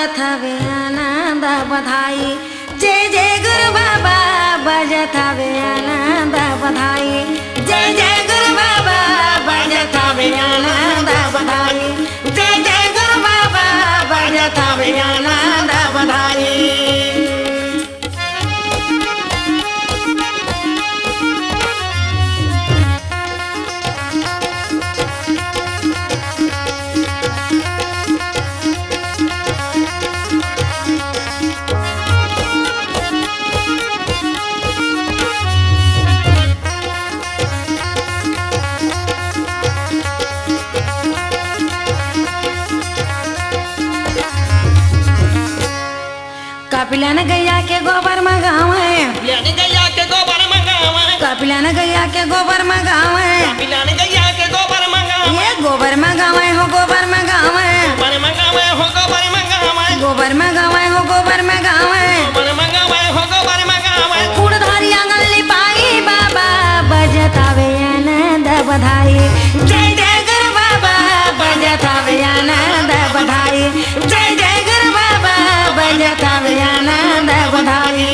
बजत हवे आनंद बधाई। जय जय गुरु बाबा बजत हवे आनंद बधाई। जय जय गुरु बाबा बजत हवे आनंद बधाई। जय जय गुरु बाबा बजत हवे आनंद बधाई। कपिलन गैया के गोबर मंगावे। कपिलन गैया के गोबर मंगावे। कपिलन गैया के गोबर मंगावे। कपिलन गैया के गोबर मंगावे। ये गोबर मंगावे हो गोबर मंगावे। गोबर मंगावे हो गोबर मंगावे। गोबर मंगावे हो गोबर मंगावे। गोबर मंगावे हो गोबर मंगावे। कूड़धारी आंगन लिपाई बाबा बजत हवे आनंद बधाई। जय जय गुरु बाबा बजत हवे आनंद बधाई। जय जय गुरु बाबा बजत हवे आनंद बधाई।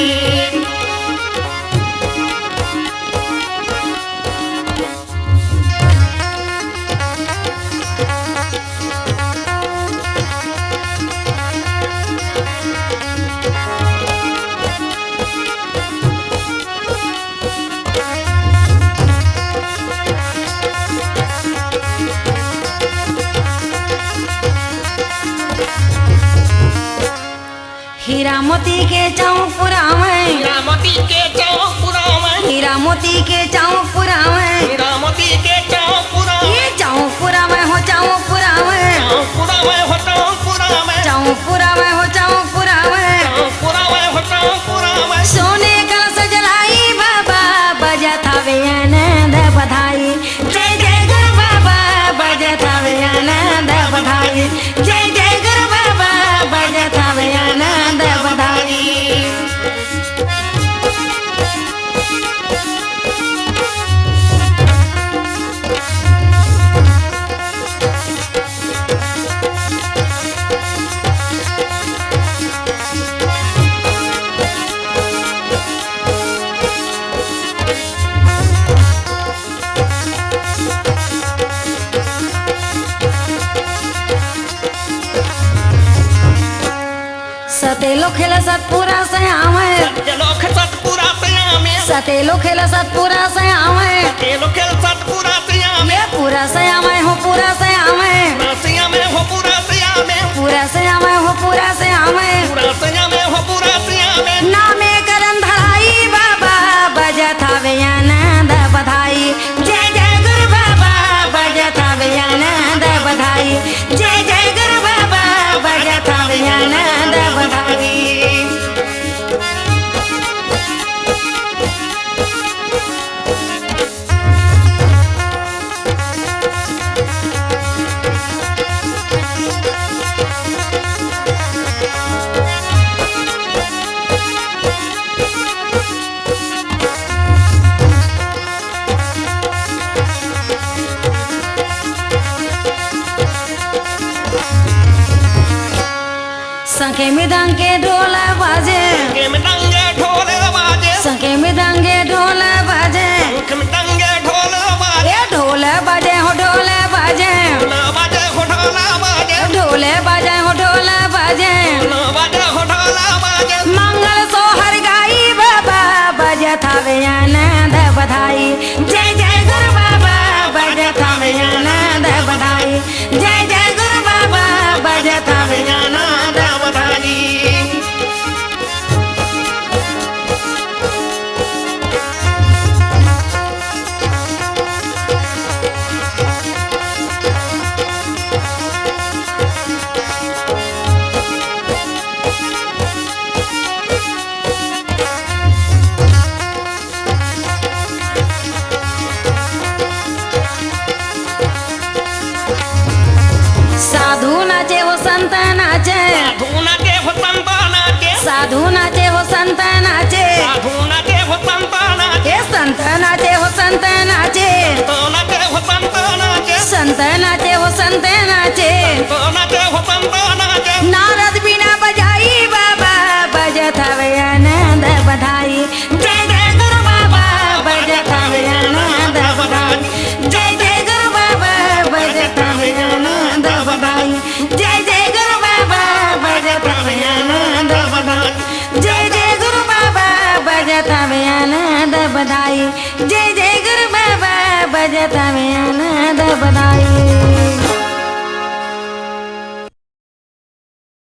हीरा मोती के चौक पुरावे। हीरा मोती के चौक पुरावे। हीरा मोती के चौक पुरावे। हीरा मोती के चौक पुरावे। ये चौक पुरावे हो चौक पुरावे। चौक पुरावे हो चौक पुरावे। चौक पुरावे हो चौक पुरावे। चौक पुरावे हो चौक पुरावे। सोने कलश जलाई बाबा बजत हवे आनंद बधाई। जय जय गुरु बाबा बजत हवे आनंद बधाई। जय जय गुरु बाबा बजत हवे आनंद बधाई। सतेलो खेला सतपुरा से आवे। सतेलो खेल सतपुरा से आवे। सतेलो खेला सतपुरा से आवे। सतेलो खेल सतपुरा से आवे। ये पूरा से आवे हो पूरा से आवे। पूरा से आवे हो पूरा से आवे। पूरा से आवे हो पूरा से आवे। पूरा से आवे हो पूरा से आवे। नामे करम धराई बाबा बजत हवे आनंद बधाई। जय जय गुरु बाबा बजत हवे आनंद बधाई। जय जय गुरु बाबा बजत हवे आनंद बधाई। संखे मृदंग के ढोल बाजे। के मृदंगे ढोल बाजे। संखे मृदंग के ढोल बाजे। के मृदंगे ढोल बाजे। ये ढोल बाजे हो ढोल बाजे। ढोल बाजे हो ढोल बाजे। ढोल बाजे हो ढोल बाजे। ढोल बाजे हो ढोल बाजे। मंगल सोहर गाई बाबा बजत हवे आनंद बधाई। जय जय गुरु बाबा बजत हवे आनंद बधाई। जय जय गुरु बाबा बजत हवे आनंद बधाई। साधु नाचे वो संत नाचे। साधु नाचे हो संत नाचे। साधु नाचे वो संत नाचे। साधु नाचे हो संत नाचे। ये संत नाचे हो संत नाचे। संत नाचे हो संत नाचे। संत नाचे वो संत नाचे। संत नाचे हो संत नाचे। नारद बिना बधाई जय जय गुरु बाबा बजता में आनंद बधाई